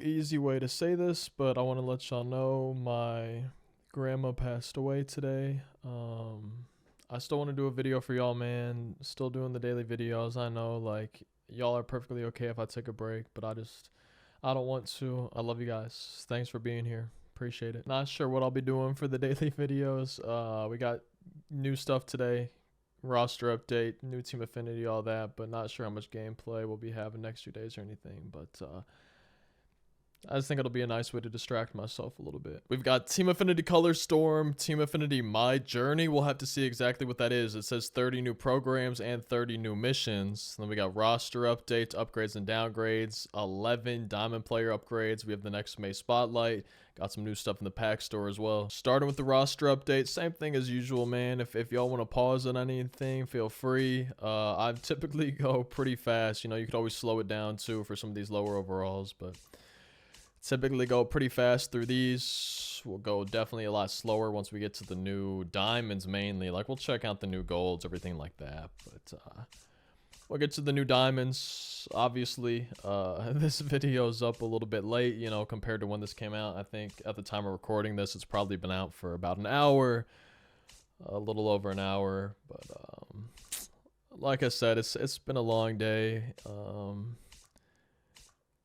easy way to say this, but I want to let y'all know my grandma passed away today. I still want to do a video for y'all, man. Still doing the daily videos. I know, like, y'all are perfectly okay if I take a break, but I don't want to. I love you guys. Thanks for being here. Appreciate it. Not sure what I'll be doing for the daily videos. We got new stuff today. Roster update, new team affinity, all that, but not sure how much gameplay we'll be having next 2 days or anything. But I just think it'll be a nice way to distract myself a little bit. We've got Team Affinity Color Storm, Team Affinity My Journey. We'll have to see exactly what that is. It says 30 new programs and 30 new missions. Then we got roster updates, upgrades and downgrades, 11 diamond player upgrades. We have the next May Spotlight. Got some new stuff in the pack store as well. Starting with the roster update, same thing as usual, man. If y'all want to pause on anything, feel free. I typically go pretty fast. You know, you could always slow it down too for some of these lower overalls, but typically go pretty fast through these. We'll go definitely a lot slower once we get to the new diamonds mainly. Like, we'll check out the new golds, everything like that. But we'll get to the new diamonds. Obviously, this video's up a little bit late, you know, compared to when this came out. I think at the time of recording this, it's probably been out for about an hour. A little over an hour. But like I said, it's been a long day.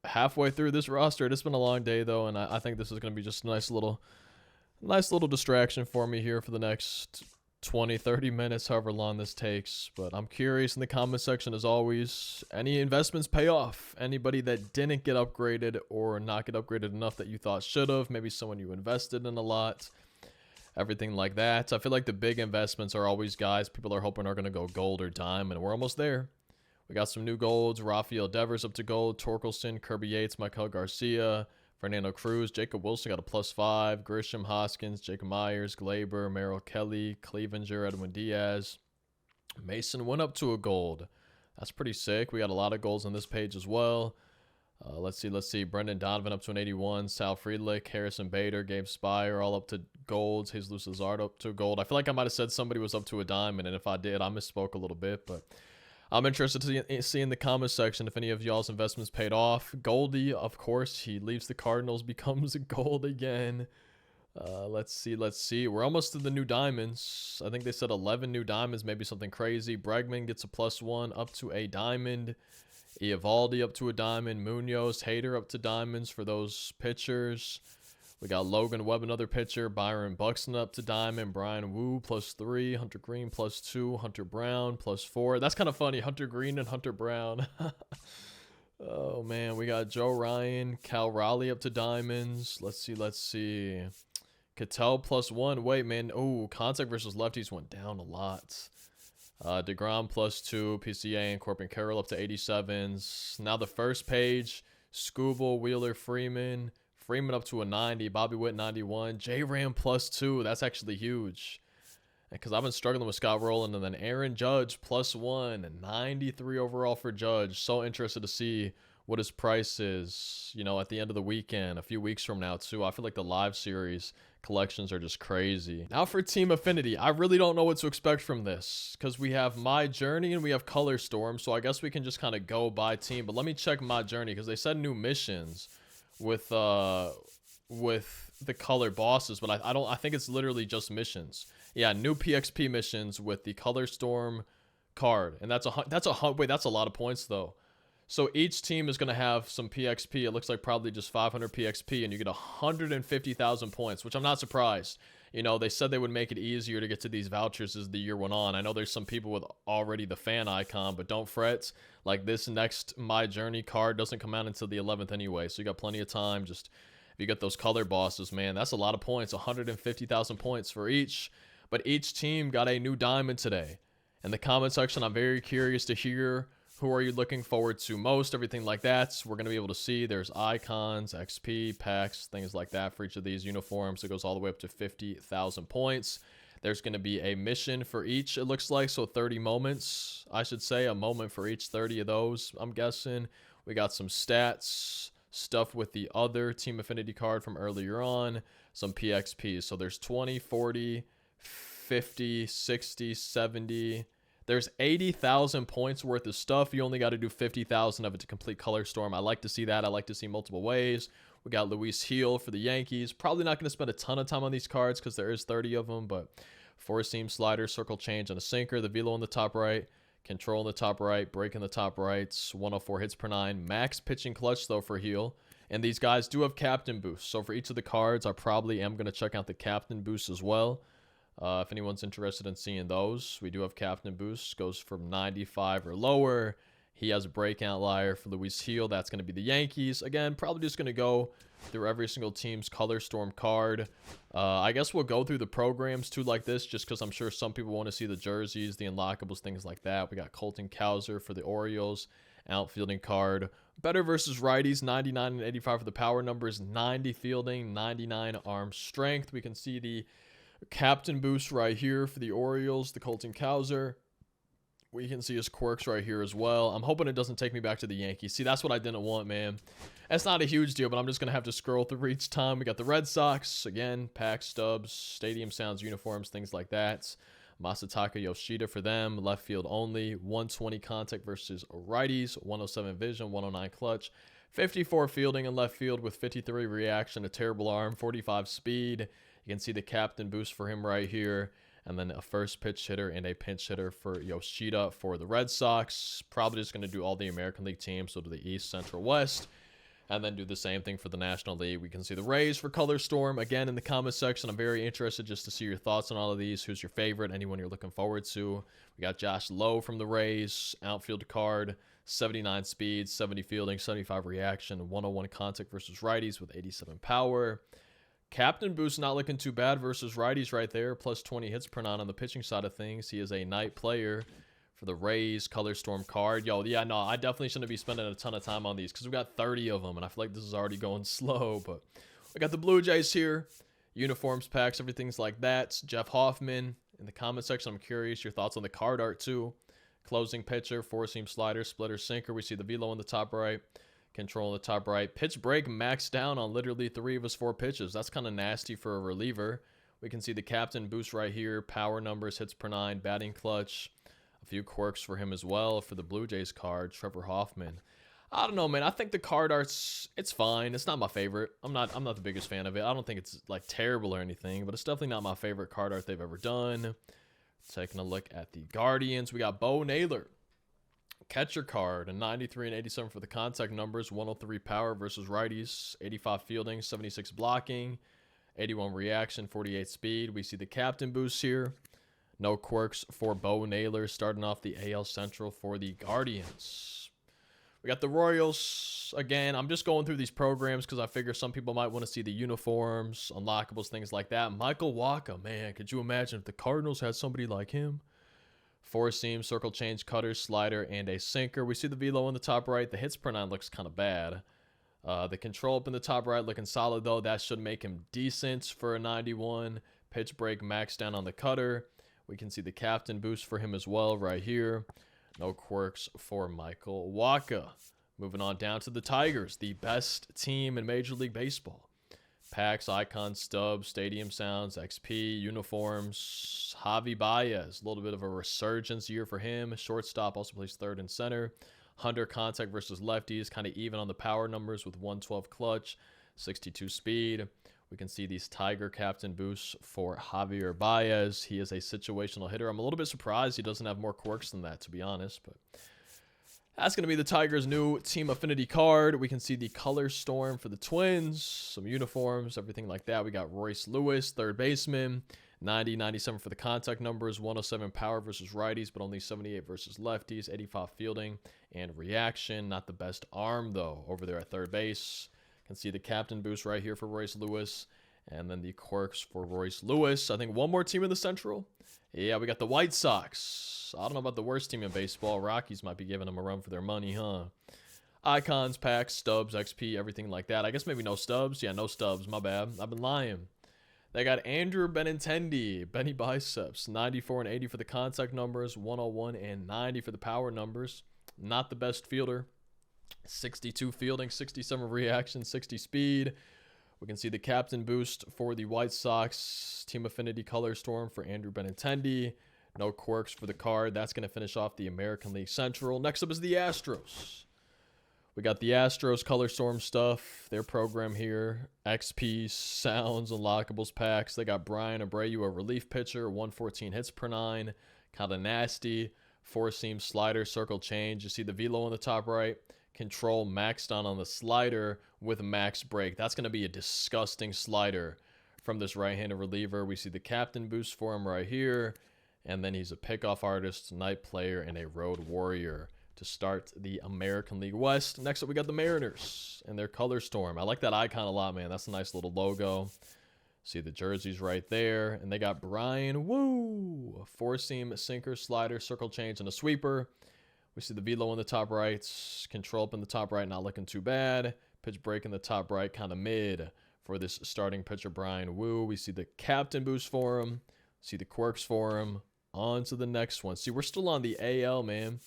Halfway through this roster, it's been a long day though, and I think this is going to be just a nice little distraction for me here for the next 20-30 minutes, however long this takes. But I'm curious in the comment section, as always, any investments pay off? Anybody that didn't get upgraded or not get upgraded enough that you thought should have, maybe someone you invested in a lot, everything like that. I feel like the big investments are always guys people are hoping are going to go gold or diamond, and we're almost there. We got some new golds. Rafael Devers up to gold. Torkelson, Kirby Yates, Michael Garcia, Fernando Cruz, Jacob Wilson got a +5. Grisham, Hoskins, Jacob Myers, Glaber, Merrill Kelly, Clevenger, Edwin Diaz. Mason went up to a gold. That's pretty sick. We got a lot of golds on this page as well. Let's see. Brendan Donovan up to an 81. Sal Friedlich, Harrison Bader, Gabe Spire all up to golds. Jesus Lazard up to a gold. I feel like I might have said somebody was up to a diamond, and if I did, I misspoke a little bit, but I'm interested to see in the comment section if any of y'all's investments paid off. Goldie, of course, he leaves the Cardinals, becomes a gold again. Let's see. We're almost to the new diamonds. I think they said 11 new diamonds, maybe something crazy. Bregman gets a +1 up to a diamond. Eovaldi up to a diamond. Munoz, Hader up to diamonds for those pitchers. We got Logan Webb, another pitcher. Byron Buxton up to diamond. Brian Wu +3. Hunter Green +2. Hunter Brown +4. That's kind of funny. Hunter Green and Hunter Brown. Oh, man. We got Joe Ryan. Cal Raleigh up to diamonds. Let's see. Cattell +1. Wait, man. Oh, contact versus lefties went down a lot. DeGrom +2. PCA and Corbin Carroll up to 87s. Now the first page. Scooble, Wheeler, Freeman up to a 90, Bobby Witt 91, J-Ram +2. That's actually huge, because I've been struggling with Scott Rowland. And then Aaron Judge +1 and 93 overall for Judge. So interested to see what his price is, you know, at the end of the weekend, a few weeks from now too. I feel like the live series collections are just crazy. Now for Team Affinity, I really don't know what to expect from this, because we have My Journey and we have Color Storm, so I guess we can just kind of go by team. But let me check My Journey, because they said new missions with the color bosses, but I think it's literally just missions. Yeah, new PXP missions with the Color Storm card, and that's a lot of points though. So each team is going to have some PXP. It looks like probably just 500 PXP, and you get 150,000 points, which I'm not surprised. You know, they said they would make it easier to get to these vouchers as the year went on. I know there's some people with already the fan icon, but don't fret. Like, this next My Journey card doesn't come out until the 11th anyway, so you got plenty of time. Just if you get those color bosses, man, that's a lot of points. 150,000 points for each. But each team got a new diamond today. In the comment section, I'm very curious to hear who are you looking forward to most, everything like that. We're going to be able to see there's icons, XP, packs, things like that for each of these uniforms. It goes all the way up to 50,000 points. There's going to be a mission for each, it looks like. So 30 moments, I should say. A moment for each 30 of those, I'm guessing. We got some stats, stuff with the other Team Affinity card from earlier on. Some PXPs. So there's 20, 40, 50, 60, 70. There's 80,000 points worth of stuff. You only got to do 50,000 of it to complete Color Storm. I like to see that. I like to see multiple ways. We got Luis Heel for the Yankees. Probably not going to spend a ton of time on these cards because there is 30 of them, but four-seam slider, circle change, and a sinker. The velo in the top right, control in the top right, break in the top right, 104 hits per 9. Max pitching clutch, though, for Heel. And these guys do have captain boosts. So for each of the cards, I probably am going to check out the captain boosts as well. If anyone's interested in seeing those, we do have captain boosts. Goes from 95 or lower. He has a breakout liar for Luis Heel. That's going to be the Yankees. Again, probably just going to go through every single team's Color Storm card. I guess we'll go through the programs too like this, just because I'm sure some people want to see the jerseys, the unlockables, things like that. We got Colton Cowser for the Orioles. Outfielding card. Better versus righties, 99 and 85 for the power numbers, 90 fielding, 99 arm strength. We can see the captain boost right here for the Orioles, the Colton Cowser. We can see his quirks right here as well. I'm hoping it doesn't take me back to the Yankees. See, that's what I didn't want, man. That's not a huge deal, but I'm just going to have to scroll through each time. We got the Red Sox. Again, pack stubs, stadium sounds, uniforms, things like that. Masataka Yoshida for them. Left field only. 120 contact versus righties. 107 vision, 109 clutch. 54 fielding in left field with 53 reaction, a terrible arm, 45 speed. You can see the captain boost for him right here. And then a first pitch hitter and a pinch hitter for Yoshida for the Red Sox. Probably just going to do all the American League teams, so to the East, Central, West. And then do the same thing for the National League. We can see the Rays for Color Storm. Again, in the comment section, I'm very interested just to see your thoughts on all of these. Who's your favorite? Anyone you're looking forward to? We got Josh Lowe from the Rays. Outfield card. 79 speed, 70 fielding, 75 reaction, 101 contact versus righties with 87 power. Captain boost not looking too bad versus righties right there. Plus 20 hits per 9 on the pitching side of things. He is a night player for the Rays Color Storm card. Yo, yeah, no, I definitely shouldn't be spending a ton of time on these because we got 30 of them, and I feel like this is already going slow. But we got the Blue Jays here. Uniforms, packs, everything's like that. Jeff Hoffman in the comment section. I'm curious your thoughts on the card art too. Closing pitcher, four-seam slider, splitter, sinker. We see the velo in the top right. Control in the top right. Pitch break maxed down on literally 3 of his 4 pitches. That's kind of nasty for a reliever. We can see the captain boost right here. Power numbers, hits per 9, batting clutch. A few quirks for him as well for the Blue Jays card. Trevor Hoffman. I don't know, man. I think the card art's, it's fine. It's not my favorite. I'm not the biggest fan of it. I don't think it's like terrible or anything, but it's definitely not my favorite card art they've ever done. Taking a look at the Guardians. We got Bo Naylor. Catcher card, a 93 and 87 for the contact numbers, 103 power versus righties, 85 fielding, 76 blocking, 81 reaction, 48 speed. We see the captain boost here. No quirks for Bo Naylor, starting off the AL Central for the Guardians. We got the Royals. Again, I'm just going through these programs because I figure some people might want to see the uniforms, unlockables, things like that. Michael Wacha, man, could you imagine if the Cardinals had somebody like him? Four seam, circle change, cutter, slider, and a sinker. We see the velo in the top right. The hits per 9 looks kind of bad. The control up in the top right looking solid, though. That should make him decent for a 91. Pitch break max down on the cutter. We can see the captain boost for him as well right here. No quirks for Michael Wacha. Moving on down to the Tigers, the best team in Major League Baseball. Packs, icons, stubs, stadium sounds, XP, uniforms. Javi Baez, a little bit of a resurgence year for him. Shortstop, also plays third and center. Hunter contact versus lefties, kind of even on the power numbers with 112 clutch, 62 speed. We can see these Tiger captain boosts for Javier Baez. He is a situational hitter. I'm a little bit surprised he doesn't have more quirks than that, to be honest, but that's going to be the Tigers' new Team Affinity card. We can see the Color Storm for the Twins, some uniforms, everything like that. We got Royce Lewis, third baseman, 90, 97 for the contact numbers, 107 power versus righties, but only 78 versus lefties, 85 fielding and reaction. Not the best arm, though, over there at third base. Can see the captain boost right here for Royce Lewis, and then the quirks for Royce Lewis. I think one more team in the Central. Yeah, we got the White Sox. I don't know about the worst team in baseball. Rockies might be giving them a run for their money, huh? Icons, packs, stubs, XP, everything like that. I guess maybe no stubs. Yeah, no stubs. My bad. I've been lying. They got Andrew Benintendi, Benny Biceps, 94 and 80 for the contact numbers, 101 and 90 for the power numbers. Not the best fielder. 62 fielding, 67 reaction, 60 speed. We can see the captain boost for the White Sox. Team Affinity Color Storm for Andrew Benintendi. No quirks for the card. That's going to finish off the American League Central. Next up is the Astros. We got the Astros Color Storm stuff. Their program here. XP, Sounds, Unlockables packs. They got Brian Abreu, a relief pitcher. 114 hits per 9. Kind of nasty. 4-seam slider, circle change. You see the velo on the top right. Control maxed on the slider with max break. That's going to be a disgusting slider from this right-handed reliever. We see the captain boost for him right here. And then he's a pickoff artist, night player, and a road warrior to start the American League West. Next up, we got the Mariners and their Color Storm. I like that icon a lot, man. That's a nice little logo. See the jerseys right there. And they got Brian Woo, 4-seam sinker, slider, circle change, and a sweeper. We see the velo in the top right. Control up in the top right, not looking too bad. Pitch break in the top right, kind of mid for this starting pitcher, Brian Woo. We see the captain boost for him. See the quirks for him. On to the next one. See, we're still on the AL, man.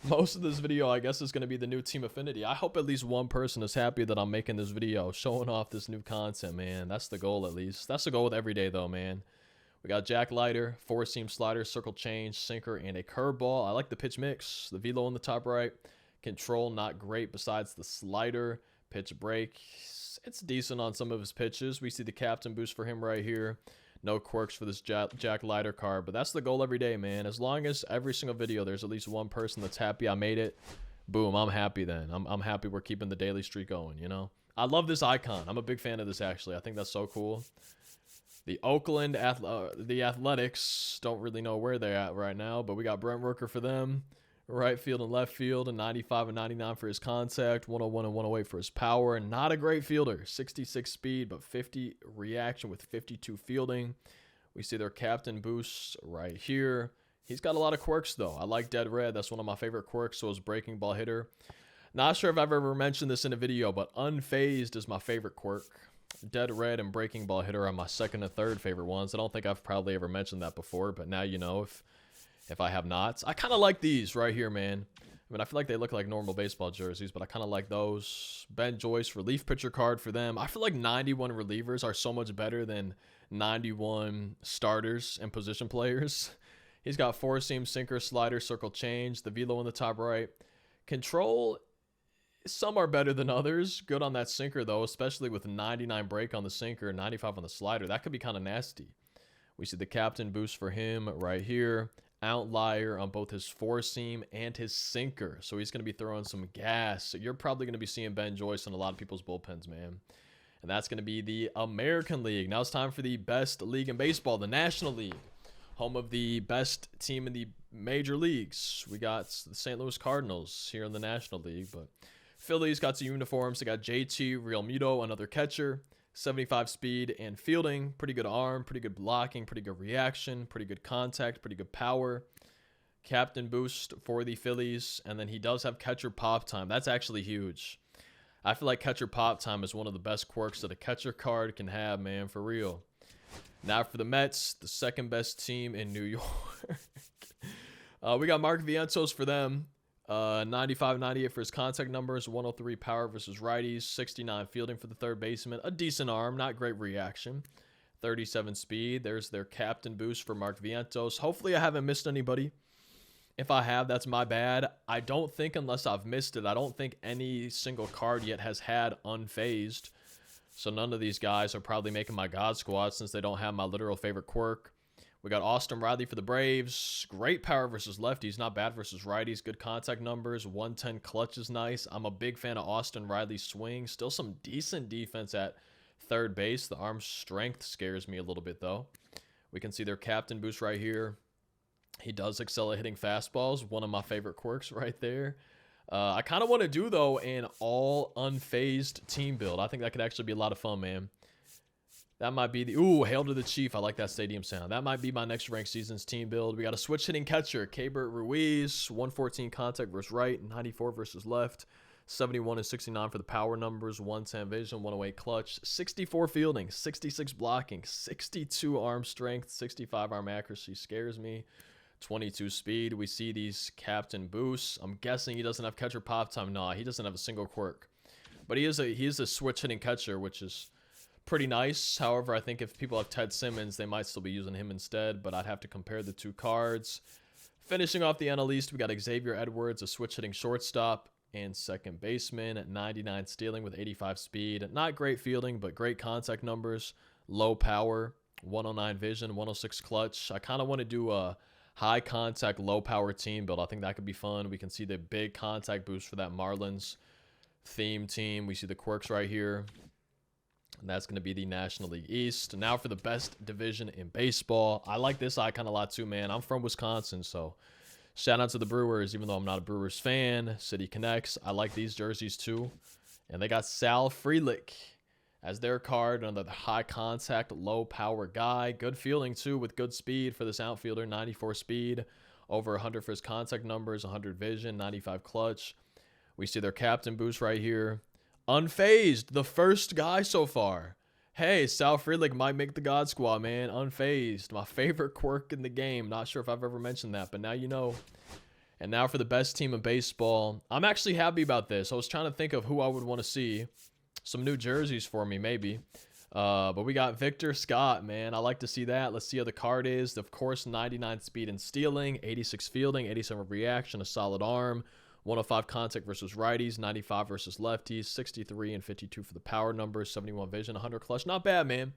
Most of this video, I guess, is going to be the new Team Affinity. I hope at least one person is happy that I'm making this video, showing off this new content, man. That's the goal, at least. That's the goal with every day, though, man. We got Jack Leiter, 4-seam slider, circle change, sinker, and a curveball. I like the pitch mix. The velo on the top right. Control, not great besides the slider. Pitch break, it's decent on some of his pitches. We see the captain boost for him right here. No quirks for this Jack Leiter card, but that's the goal every day, man. As long as every single video there's at least one person that's happy I made it, boom, I'm happy then. I'm happy we're keeping the daily streak going, you know? I love this icon. I'm a big fan of this, actually. I think that's so cool. The Oakland the Athletics, don't really know where they're at right now, but we got Brent Rooker for them. Right field and left field, and 95 and 99 for his contact, 101 and 108 for his power. Not a great fielder, 66 speed, but 50 reaction with 52 fielding. We see their captain boost right here. He's got a lot of quirks, though. I like Dead Red. That's one of my favorite quirks, so his breaking ball hitter. Not sure if I've ever mentioned this in a video, but Unfazed is my favorite quirk. Dead Red and breaking ball hitter are my second and third favorite ones. I don't think I've probably ever mentioned that before, but now you know if I have not. I kind of like these right here, man. I mean, I feel like they look like normal baseball jerseys, but I kind of like those. Ben Joyce, relief pitcher card for them. I feel like 91 relievers are so much better than 91 starters and position players. He's got 4-seam sinker, slider, circle change, the velo in the top right. Control, some are better than others. Good on that sinker, though, especially with 99 break on the sinker, 95 on the slider. That could be kind of nasty. We see the captain boost for him right here. Outlier on both his 4-seam and his sinker. So he's going to be throwing some gas. So you're probably going to be seeing Ben Joyce in a lot of people's bullpens, man. And that's going to be the American League. Now it's time for the best league in baseball, the National League. Home of the best team in the major leagues. We got the St. Louis Cardinals here in the National League. But Phillies got some uniforms. They got JT Realmuto, another catcher. 75 speed and fielding, pretty good arm, pretty good blocking, pretty good reaction, pretty good contact, pretty good power. Captain boost for the Phillies, and then he does have catcher pop time. That's actually huge. I feel like catcher pop time is one of the best quirks that a catcher card can have, man, for real. Now for the Mets, the second best team in New York. We got Mark Vientos for them. 95-98 for his contact numbers, 103 power versus righties, 69 fielding for the third baseman, a decent arm, not great reaction, 37 speed. There's their captain boost for Mark Vientos. Hopefully I haven't missed anybody. If I have, that's my bad. I don't think, unless I've missed it, I don't think any single card yet has had unfazed. So none of these guys are probably making my God Squad since they don't have my literal favorite quirk. We got Austin Riley for the Braves. Great power versus lefties. Not bad versus righties. Good contact numbers. 110 clutch is nice. I'm a big fan of Austin Riley's swing. Still some decent defense at third base. The arm strength scares me a little bit, though. We can see their captain boost right here. He does excel at hitting fastballs. One of my favorite quirks right there. I kind of want to do, though, an all unfazed team build. I think that could actually be a lot of fun, man. That might be the... Ooh, Hail to the Chief. I like that stadium sound. That might be my next ranked season's team build. We got a switch hitting catcher. Keibert Ruiz. 114 contact versus right. 94 versus left. 71 and 69 for the power numbers. 110 vision. 108 clutch. 64 fielding. 66 blocking. 62 arm strength. 65 arm accuracy. Scares me. 22 speed. We see these captain boosts. I'm guessing he doesn't have catcher pop time. Nah, he doesn't have a single quirk. But he is a switch hitting catcher, which is pretty nice. However, I think if people have Ted Simmons, they might still be using him instead, but I'd have to compare the two cards. Finishing off the NL East, we got Xavier Edwards, a switch-hitting shortstop and second baseman at 99 stealing with 85 speed. Not great fielding, but great contact numbers. Low power, 109 vision, 106 clutch. I kind of want to do a high contact, low power team build. I think that could be fun. We can see the big contact boost for that Marlins theme team. We see the quirks right here. And that's going to be the National League East. Now for the best division in baseball. I like this icon a lot too, man. I'm from Wisconsin, so shout out to the Brewers, even though I'm not a Brewers fan. City Connects. I like these jerseys too. And they got Sal Frelick as their card, another high contact, low power guy. Good fielding too, with good speed for this outfielder. 94 speed, over 100 for his contact numbers, 100 vision, 95 clutch. We see their captain boost right here. Unfazed, the first guy so far. Hey, Sal Frelick might make the God Squad, man. Unfazed, my favorite quirk in the game. Not sure if I've ever mentioned that, but now you know. And now for the best team in baseball. I'm actually happy about this. I was trying to think of who I would want to see. Some new jerseys for me, maybe. But we got Victor Scott, man. I like to see that. Let's see how the card is. Of course, 99 speed and stealing, 86 fielding, 87 reaction, a solid arm. 105 contact versus righties, 95 versus lefties, 63 and 52 for the power numbers, 71 vision, 100 clutch. Not bad, man.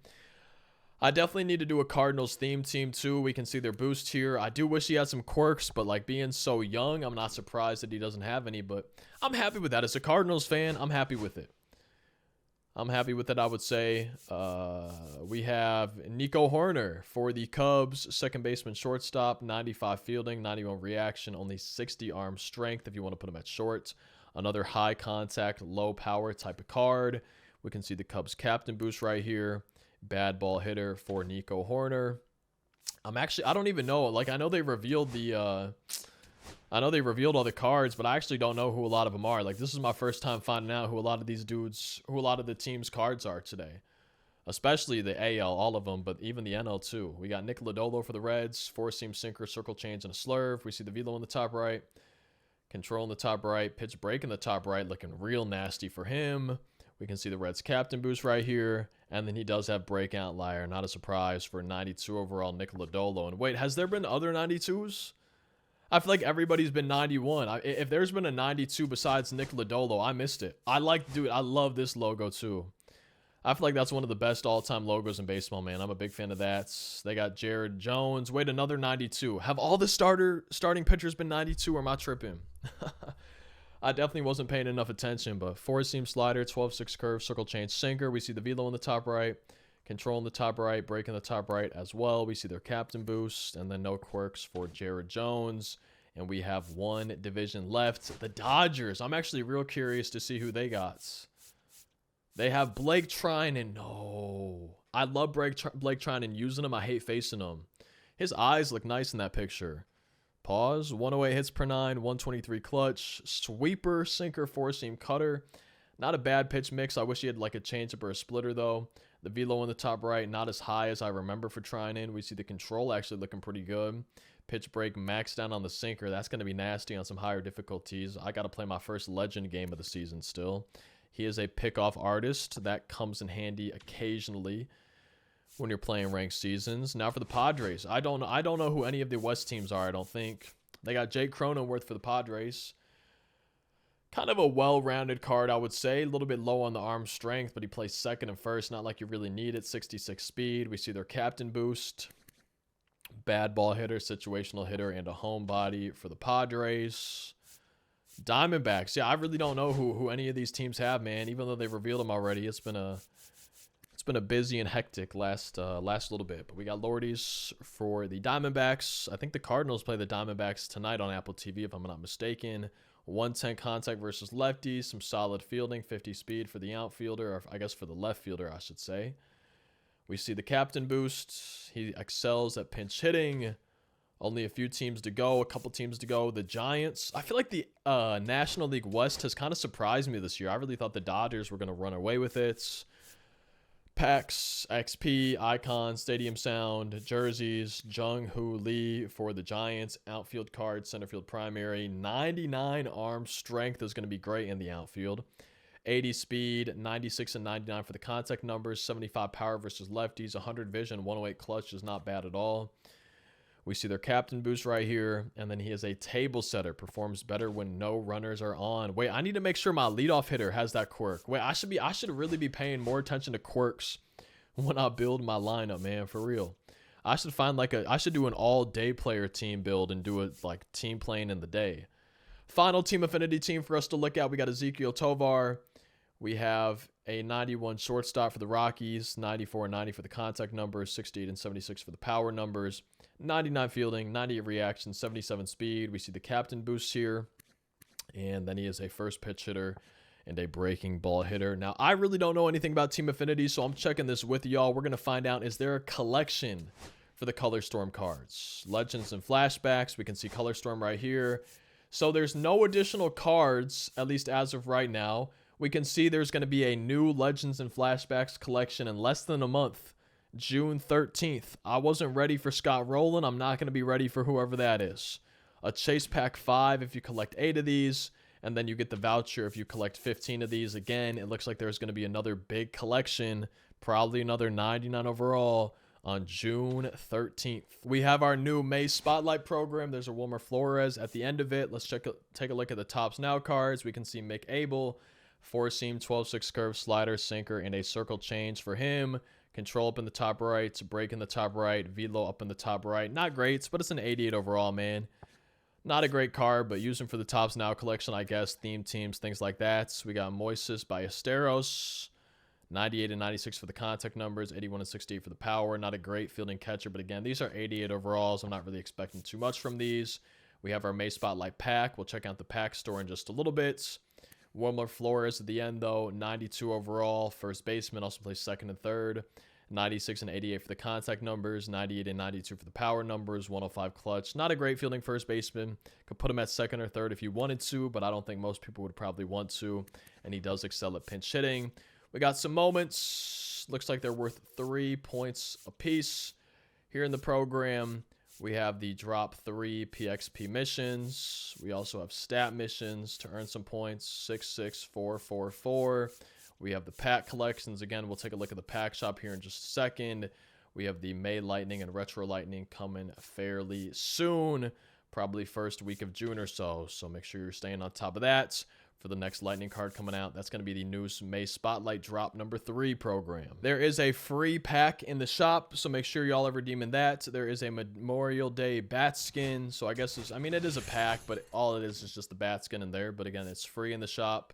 I definitely need to do a Cardinals theme team too. We can see their boost here. I do wish he had some quirks, but like being so young, I'm not surprised that he doesn't have any, but I'm happy with that. As a Cardinals fan, I'm happy with it. I'm happy with it, I would say. We have Nico Horner for the Cubs, second baseman, shortstop, 95 fielding, 91 reaction, only 60 arm strength if you want to put him at short. Another high contact, low power type of card. We can see the Cubs captain boost right here. Bad ball hitter for Nico Horner. I don't even know. Like, I know they revealed all the cards, but I actually don't know who a lot of them are. Like, this is my first time finding out who a lot of the team's cards are today. Especially the AL, all of them, but even the NL too. We got Nick Lodolo for the Reds, four-seam sinker, circle change, and a slurve. We see the velo in the top right, control in the top right, pitch break in the top right, looking real nasty for him. We can see the Reds captain boost right here, and then he does have breakout liar. Not a surprise for 92 overall Nick Lodolo. And wait, has there been other 92s? I feel like everybody's been 91. If there's been a 92 besides Nick Lodolo, I missed it. I love this logo too. I feel like that's one of the best all-time logos in baseball, man. I'm a big fan of that. They got Jared Jones. Wait, another 92. Have all the starting pitchers been 92, or am I tripping? I definitely wasn't paying enough attention, but four-seam slider, 12-6 curve, circle change sinker. We see the velo in the top right, control in the top right, break in the top right as well. We see their captain boost, and then no quirks for Jared Jones. And we have one division left, the Dodgers. I'm actually real curious to see who they got. They have Blake Trinan. No. I love Blake Trinan using him. I hate facing him. His eyes look nice in that picture. Pause. 108 hits per 9, 123 clutch. Sweeper, sinker, four-seam cutter. Not a bad pitch mix. I wish he had like a changeup or a splitter though. The velo in the top right, not as high as I remember for Trinan. We see the control actually looking pretty good. Pitch break maxed down on the sinker. That's going to be nasty on some higher difficulties. I got to play my first legend game of the season still. He is a pickoff artist. That comes in handy occasionally when you're playing ranked seasons. Now for the Padres. I don't know who any of the West teams are, I don't think. They got Jake Cronenworth for the Padres. Kind of a well-rounded card, I would say. A little bit low on the arm strength, but he plays second and first. Not like you really need it. 66 speed. We see their captain boost. Bad ball hitter, situational hitter, and a homebody for the Padres. Diamondbacks. Yeah, I really don't know who any of these teams have, man. Even though they revealed them already, it's been a busy and hectic last little bit. But we got Lordies for the Diamondbacks. I think the Cardinals play the Diamondbacks tonight on Apple TV, if I'm not mistaken. 110 contact versus lefties. Some solid fielding. 50 speed for the outfielder, or I guess for the left fielder, I should say. We see the captain boost. He excels at pinch hitting. Only a few teams to go, a couple teams to go. The Giants. I feel like the National League West has kind of surprised me this year. I really thought the Dodgers were going to run away with it. Packs, XP, Icon, Stadium Sound, jerseys, Jung Hoo Lee for the Giants. Outfield card, center field primary. 99 arm strength is going to be great in the outfield. 80 speed, 96 and 99 for the contact numbers, 75 power versus lefties, 100 vision, 108 clutch is not bad at all. We see their captain boost right here, and then he is a table setter, performs better when no runners are on. Wait, I need to make sure my leadoff hitter has that quirk. Wait, I should really be paying more attention to quirks when I build my lineup, man, for real. I should find I should do an all-day player team build and do it like team playing in the day. Final team affinity team for us to look at. We got Ezekiel Tovar. We have a 91 shortstop for the Rockies, 94 and 90 for the contact numbers, 68 and 76 for the power numbers, 99 fielding, 98 reaction, 77 speed. We see the captain boost here, and then he is a first pitch hitter and a breaking ball hitter. Now, I really don't know anything about team affinity, so I'm checking this with y'all. We're going to find out, is there a collection for the Color Storm cards? Legends and flashbacks. We can see Color Storm right here. So there's no additional cards, at least as of right now. We can see there's going to be a new Legends and Flashbacks collection in less than a month, June 13th. I wasn't ready for Scott Rowland. I'm not going to be ready for whoever that is. A Chase Pack 5 if you collect 8 of these, and then you get the voucher if you collect 15 of these. Again, it looks like there's going to be another big collection, probably another 99 overall, on June 13th. We have our new May Spotlight program. There's a Wilmer Flores at the end of it. Let's take a look at the Tops Now cards. We can see Mick Abel, 4-seam, 12-6 curve, slider, sinker, and a circle change for him. Control up in the top right, break in the top right, velo up in the top right. Not great, but it's an 88 overall, man. Not a great card, but use them for the Tops Now collection, I guess. Theme teams, things like that. We got Moises Ballesteros, 98 and 96 for the contact numbers, 81 and 68 for the power. Not a great fielding catcher, but again, these are 88 overalls. I'm not really expecting too much from these. We have our May Spotlight pack. We'll check out the pack store in just a little bit. Wilmer Flores at the end, though, 92 overall. First baseman, also plays second and third. 96 and 88 for the contact numbers, 98 and 92 for the power numbers, 105 clutch. Not a great fielding first baseman. Could put him at second or third if you wanted to, but I don't think most people would probably want to. And he does excel at pinch hitting. We got some moments. Looks like they're worth 3 points apiece. Here in the program, we have the drop 3 PXP missions. We also have stat missions to earn some points, 6, 6, 4, 4, 4. We have the pack collections. Again, we'll take a look at the pack shop here in just a second. We have the May Lightning and Retro Lightning coming fairly soon, probably first week of June or so. So make sure you're staying on top of that for the next Lightning card coming out. That's going to be the new May Spotlight Drop number 3 program. There is a free pack in the shop, so make sure y'all are redeeming that. There is a Memorial Day bat skin, so I guess it is a pack, but all it is just the bat skin in there. But again, it's free in the shop.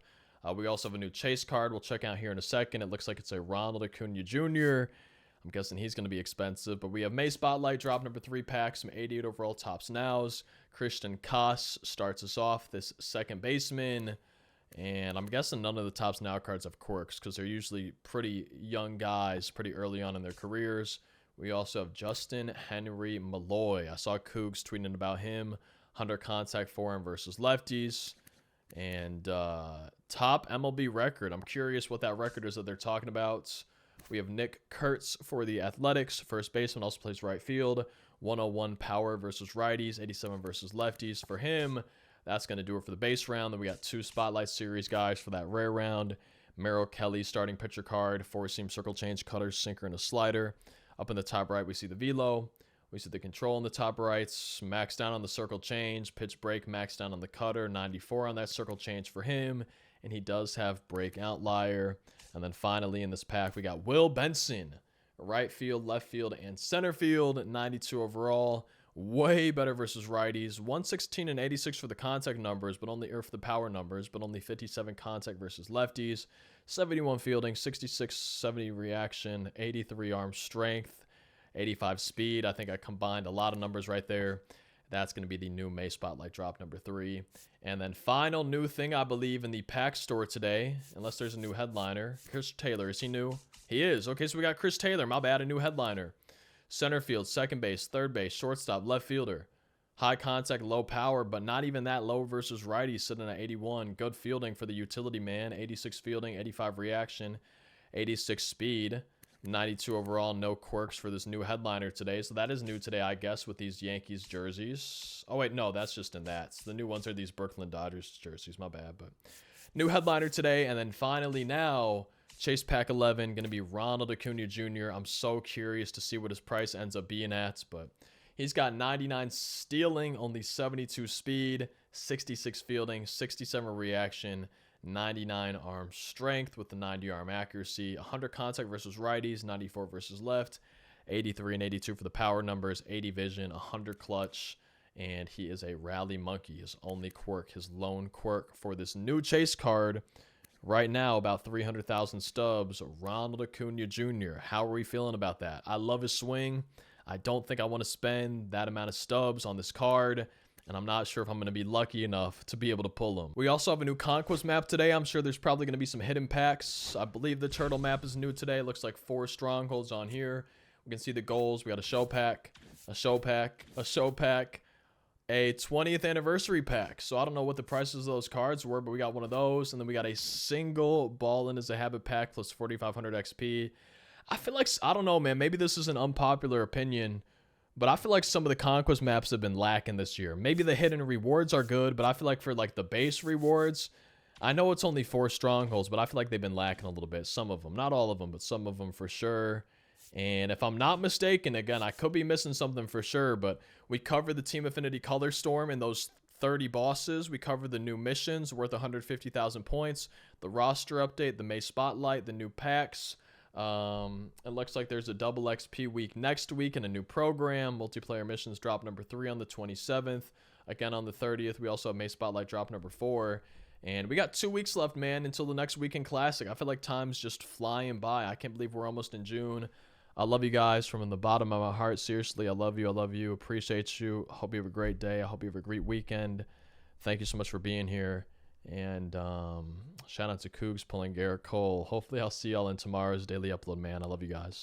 We also have a new chase card we'll check out here in a second. It looks like it's a Ronald Acuna Jr. I'm guessing he's going to be expensive, but we have May Spotlight Drop number 3 pack, some 88 overall Tops Nows. Christian Koss starts us off, this second baseman. And I'm guessing none of the Tops Now cards have quirks because they're usually pretty young guys, pretty early on in their careers. We also have Justin Henry Malloy. I saw Cougs tweeting about him. 100 contact for him versus lefties. And top MLB record. I'm curious what that record is that they're talking about. We have Nick Kurtz for the Athletics. First baseman, also plays right field. 101 power versus righties. 87 versus lefties for him. That's going to do it for the base round. Then we got 2 Spotlight Series guys for that rare round. Merrill Kelly, starting pitcher card. 4-seam circle change, cutter, sinker, and a slider. Up in the top right, we see the velo. We see the control in the top right. Max down on the circle change. Pitch break, max down on the cutter. 94 on that circle change for him. And he does have break outlier. And then finally in this pack, we got Will Benson. Right field, left field, and center field. 92 overall. Way better versus righties. 116 and 86 for the contact numbers, but only for the power numbers, but only 57 contact versus lefties. 71 fielding, 66, 70 reaction, 83 arm strength, 85 speed. I think I combined a lot of numbers right there. That's going to be the new May Spotlight Drop number 3. And then final new thing, I believe, in the pack store today, unless there's a new headliner. Chris Taylor, is he new? He is. Okay, so we got Chris Taylor. My bad, a new headliner. Center field, second base, third base, shortstop, left fielder. High contact, low power, but not even that low versus righty, sitting at 81. Good fielding for the utility man. 86 fielding, 85 reaction, 86 speed, 92 overall. No quirks for this new headliner today. So that is new today, I guess, with these Yankees jerseys. Oh, wait, no, that's just in that. So the new ones are these Brooklyn Dodgers jerseys. My bad, but new headliner today. And then finally now, Chase Pack 11, going to be Ronald Acuna Jr. I'm so curious to see what his price ends up being at, but he's got 99 stealing, only 72 speed, 66 fielding, 67 reaction, 99 arm strength with the 90 arm accuracy, 100 contact versus righties, 94 versus left, 83 and 82 for the power numbers, 80 vision, 100 clutch, and he is a rally monkey. His only quirk, his lone quirk for this new Chase card. Right now, about 300,000 stubs, Ronald Acuna Jr. How are we feeling about that? I love his swing. I don't think I want to spend that amount of stubs on this card, and I'm not sure if I'm going to be lucky enough to be able to pull him. We also have a new Conquest Map today. I'm sure there's probably going to be some hidden packs. I believe the Turtle Map is new today. It looks like 4 strongholds on here. We can see the goals. We got a show pack, a show pack, a show pack, a 20th anniversary pack. So I don't know what the prices of those cards were, but we got one of those. And then we got a single Ballin' Is a Habit pack plus 4,500 XP. I feel like, I don't know, man, maybe this is an unpopular opinion, but I feel like some of the Conquest maps have been lacking this year. Maybe the hidden rewards are good, but I feel like for like the base rewards, I know it's only 4 strongholds, but I feel like they've been lacking a little bit. Some of them, not all of them, but some of them for sure. And if I'm not mistaken, again, I could be missing something for sure, but we covered the Team Affinity Color Storm and those 30 bosses. We covered the new missions worth 150,000 points, the roster update, the May Spotlight, the new packs. It looks like there's a double XP week next week and a new program. Multiplayer missions drop number 3 on the 27th. Again, on the 30th, we also have May Spotlight drop number 4. And we got 2 weeks left, man, until the next Weekend Classic. I feel like time's just flying by. I can't believe we're almost in June. I love you guys from the bottom of my heart. Seriously, I love you. I love you. Appreciate you. Hope you have a great day. I hope you have a great weekend. Thank you so much for being here. And shout out to Cougs pulling Garrett Cole. Hopefully I'll see y'all in tomorrow's daily upload, man. I love you guys.